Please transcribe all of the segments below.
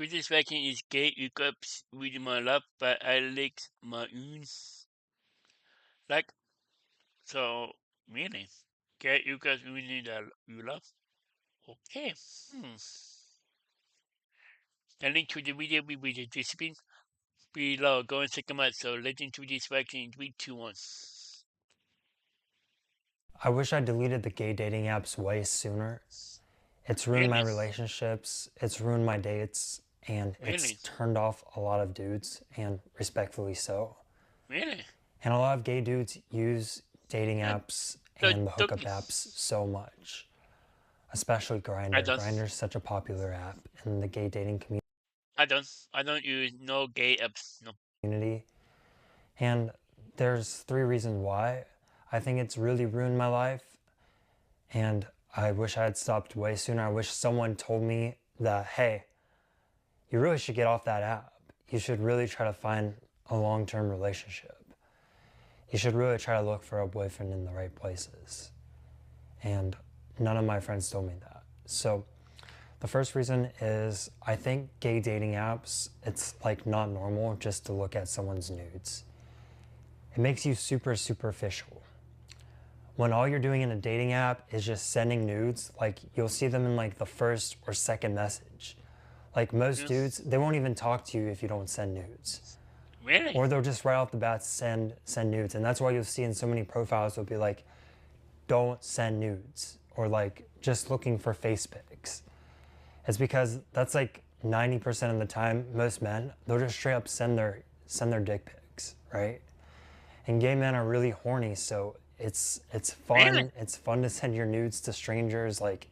Today's vaccine is gay hookups with my love by Alex Maun. Like, so, really? Gay hookups with you love? Okay. Hmm. The link to the video will be the description below. Go and check them out. So let's into this vaccine in 3, 2, 1. I wish I deleted the gay dating apps way sooner. It's ruined my Really? relationships, it's ruined my dates, and it's Really? turned off a lot of dudes, and respectfully so. Really? And a lot of gay dudes use dating Yeah. apps Don't, and the don't, hookup apps so much, especially I Grindr. don't. Grindr is such a popular app in the gay dating I don't use no gay apps. No. community. And there's 3 reasons why. I think it's really ruined my life, and I wish I had stopped way sooner. I wish someone told me that, hey, you really should get off that app. You should really try to find a long-term relationship. You should really try to look for a boyfriend in the right places. And none of my friends told me that. So the first reason is I think gay dating apps, it's like not normal just to look at someone's nudes. It makes you super superficial. When all you're doing in a dating app is just sending nudes, like you'll see them in like the first or second message. Like most dudes, they won't even talk to you if you don't send nudes. Really? Or they'll just right off the bat send nudes. And that's why you'll see in so many profiles, they'll be like, don't send nudes. Or like, just looking for face pics. It's because that's like 90% of the time, most men, they'll just straight up send their dick pics, right? And gay men are really horny, so it's fun. Really? It's fun to send your nudes to strangers. Like,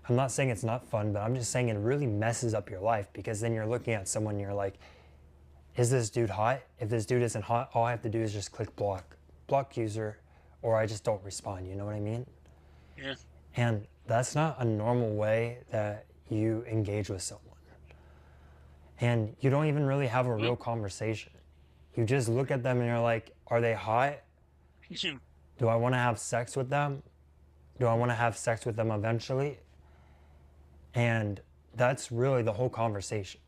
I'm not saying it's not fun, but I'm just saying it really messes up your life, because then you're looking at someone and you're like, is this dude hot? If this dude isn't hot, all I have to do is just click block user, or I just don't respond. You know what I mean? Yeah. And that's not a normal way that you engage with someone. And you don't even really have a real conversation. You just look at them and you're like, are they hot? Do I want to have sex with them? Do I want to have sex with them eventually? And that's really the whole conversation.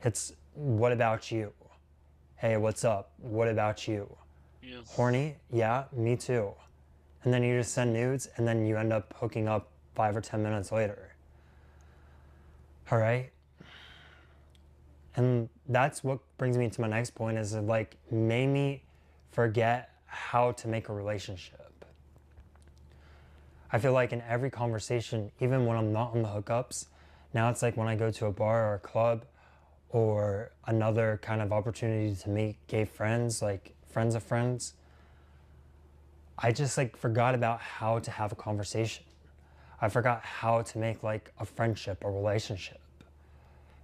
It's, what about you? Hey, what's up? What about you? Yeah. Horny? Yeah, me too. And then you just send nudes, and then you end up hooking up 5 or 10 minutes later. All right? And that's what brings me to my next point, is it like made me forget how to make a relationship. I feel like in every conversation, even when I'm not on the hookups, now it's like when I go to a bar or a club or another kind of opportunity to meet gay friends, like friends of friends, I just like forgot about how to have a conversation. I forgot how to make like a friendship, a relationship.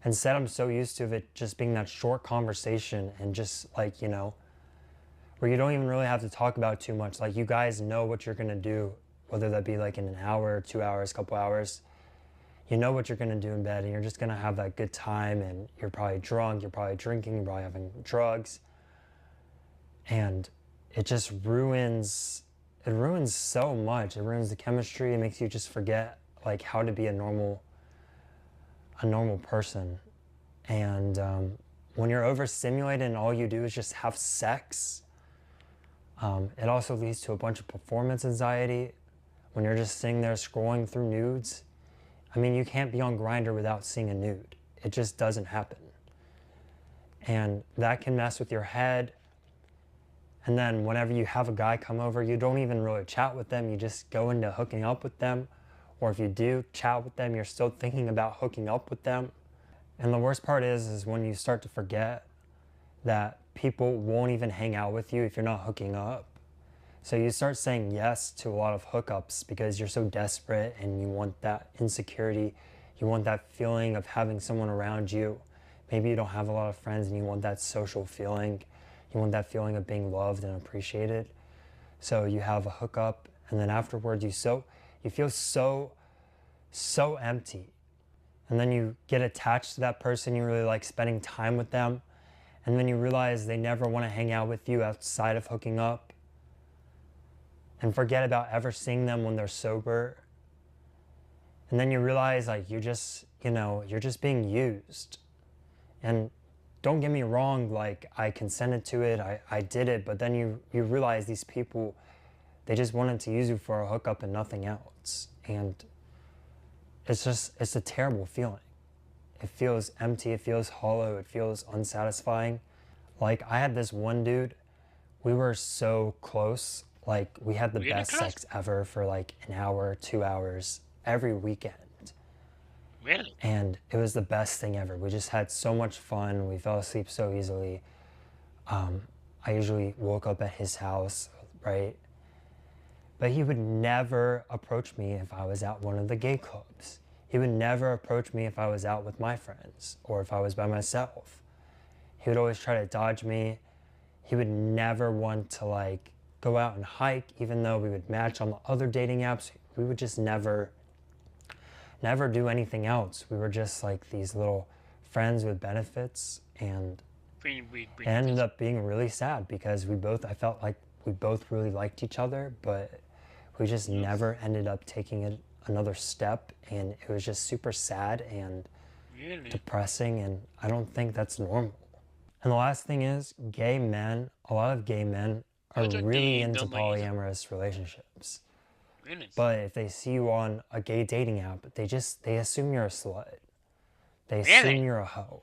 Instead, I'm so used to it just being that short conversation and just like, you know, where you don't even really have to talk about too much. Like, you guys know what you're gonna do, whether that be like in an hour, 2 hours, couple hours. You know what you're gonna do in bed, and you're just gonna have that good time, and you're probably drunk, you're probably drinking, you're probably having drugs. And it just ruins so much. It ruins the chemistry. It makes you just forget like how to be a normal person. And when you're overstimulated and all you do is just have sex, it also leads to a bunch of performance anxiety. When you're just sitting there scrolling through nudes, I mean, you can't be on Grindr without seeing a nude. It just doesn't happen. And that can mess with your head. And then whenever you have a guy come over, you don't even really chat with them. You just go into hooking up with them. Or if you do chat with them, you're still thinking about hooking up with them. And the worst part is when you start to forget that people won't even hang out with you if you're not hooking up. So you start saying yes to a lot of hookups because you're so desperate and you want that insecurity. You want that feeling of having someone around you. Maybe you don't have a lot of friends and you want that social feeling. You want that feeling of being loved and appreciated. So you have a hookup, and then afterwards you feel so empty. And then you get attached to that person, you really like spending time with them, and then you realize they never want to hang out with you outside of hooking up, and forget about ever seeing them when they're sober. And then you realize like you're just, you're just being used. And don't get me wrong, like I consented to it, I did it, but then you realize these people, they just wanted to use you for a hookup and nothing else. And it's a terrible feeling. It feels empty, it feels hollow, it feels unsatisfying. Like I had this one dude, we were so close. Like we had the Really best close? sex ever for like an hour, 2 hours every weekend. Really? And it was the best thing ever. We just had so much fun. We fell asleep so easily. I usually woke up at his house, right? But he would never approach me if I was at one of the gay clubs. He would never approach me if I was out with my friends or if I was by myself. He would always try to dodge me. He would never want to like go out and hike, even though we would match on the other dating apps. We would just never do anything else. We were just like these little friends with benefits, and Pretty big it ended benefits. up being really sad because I felt like we both really liked each other, but we just Yeah. never ended up taking it another step, and it was just super sad and Really? depressing, and I don't think that's normal. And the last thing is, a lot of gay men are I thought really they into normal either. polyamorous relationships. Really? But if they see you on a gay dating app, they assume you're a slut. They assume Really? you're a hoe.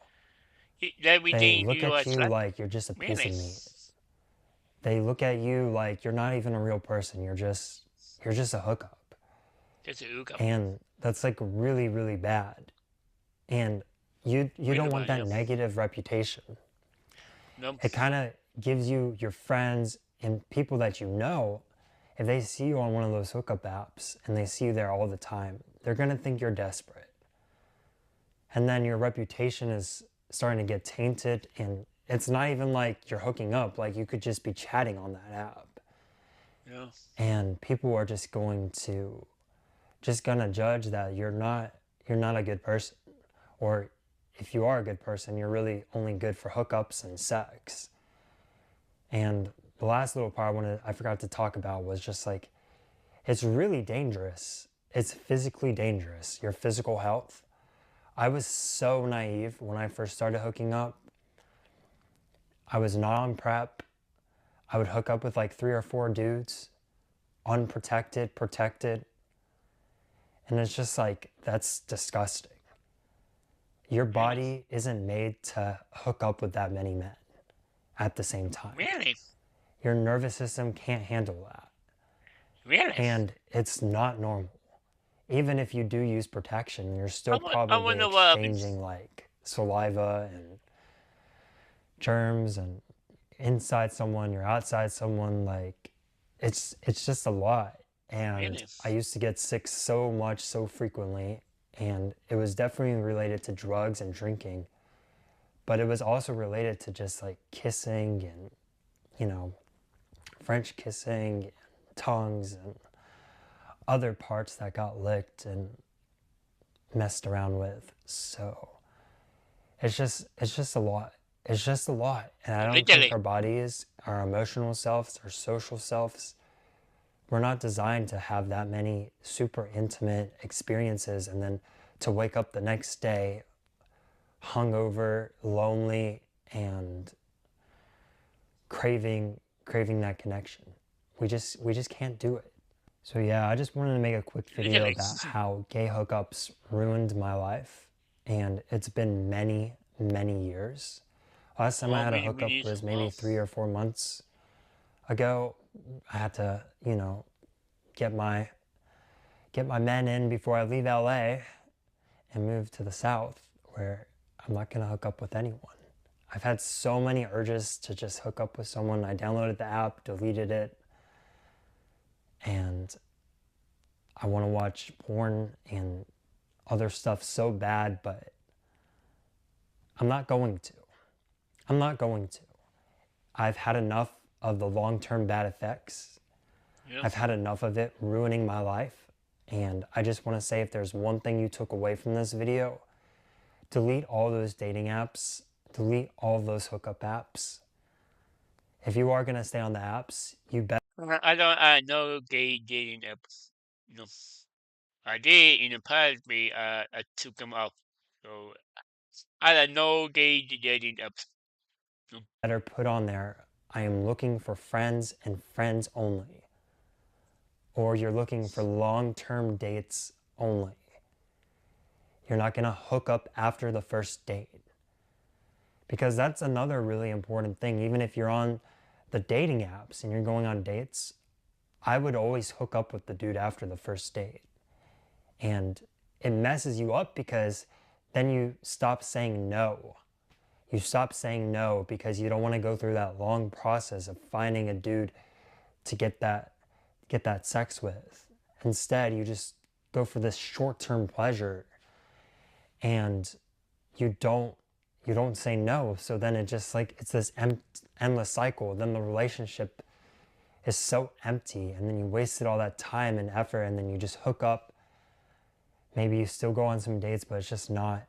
They Everything look you are at you slut? like you're just a piece Really? of meat. They look at you like you're not even a real person. You're just a hookup. That's a hookup. And that's like really, really bad. And you Really don't want bad, that yeah. negative reputation. No. It kind of gives you your friends and people that you know, if they see you on one of those hookup apps and they see you there all the time, they're going to think you're desperate. And then your reputation is starting to get tainted, and it's not even like you're hooking up, like you could just be chatting on that app, Yeah. and people are just gonna judge that you're not a good person, or if you are a good person, you're really only good for hookups and sex. And the last little part I forgot to talk about was just like it's really dangerous. It's physically dangerous, your physical health. I was so naive when I first started hooking up. I was not on prep. I would hook up with like 3 or 4 dudes, unprotected, protected. And it's just like, that's disgusting. Your Really? body isn't made to hook up with that many men at the same time. Really? Your nervous system can't handle that. Really? And it's not normal. Even if you do use protection, you're still I probably wonder what happens. exchanging like saliva and germs and inside someone, you're outside someone, like it's just a lot. And Really? I used to get sick so much, so frequently, and it was definitely related to drugs and drinking, but it was also related to just like kissing and, you know, French kissing and tongues and other parts that got licked and messed around with. So it's just a lot. It's just a lot. And I don't think Literally. our bodies, our emotional selves, our social selves, we're not designed to have that many super intimate experiences and then to wake up the next day hungover, lonely, and craving that connection. We just can't do it. So yeah, I just wanted to make a quick video Literally. about how gay hookups ruined my life, and it's been many, many years. Last time I How had a many hookup minutes? was maybe Wow. 3 or 4 months ago. I had to, get my men in before I leave LA and move to the South, where I'm not gonna hook up with anyone. I've had so many urges to just hook up with someone. I downloaded the app, deleted it, and I want to watch porn and other stuff so bad, but I'm not going to. I'm not going to. I've had enough of the long-term bad effects. Yeah. I've had enough of it ruining my life. And I just want to say, if there's one thing you took away from this video, delete all those dating apps, delete all those hookup apps. If you are going to stay on the apps, you better I don't. I know gay dating apps. No. I did in the past, but I took them off. So I had no gay dating apps. No. Better put on there, I am looking for friends and friends only. Or you're looking for long-term dates only. You're not going to hook up after the first date. Because that's another really important thing. Even if you're on the dating apps and you're going on dates, I would always hook up with the dude after the first date. And it messes you up because then you stop saying no. You stop saying no because you don't want to go through that long process of finding a dude to get that sex with. Instead, you just go for this short-term pleasure and you don't you don't say no. So then it just like it's this endless cycle. Then the relationship is so empty and then you wasted all that time and effort and then you just hook up. Maybe you still go on some dates, but it's not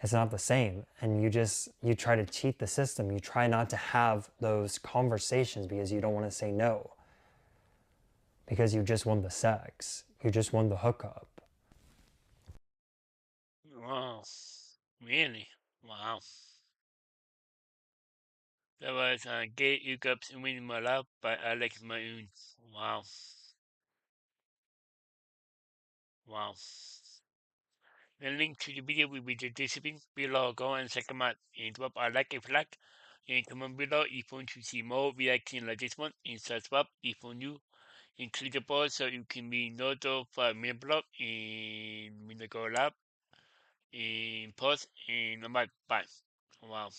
the same. And you try to cheat the system. You try not to have those conversations because you don't want to say no. Because you just want the sex. You just want the hookup. Wow. Really? Wow. That was gay hookups in my life by Alex Mayoon. Wow. Wow. The link to the video will be the description below. Go and check them out and drop a like if you like. And comment below if you want to see more reaction like this one. And subscribe if you're new. And click the bell so you can be notified for my blog and when I go live and post and I'm like, bye. Wow.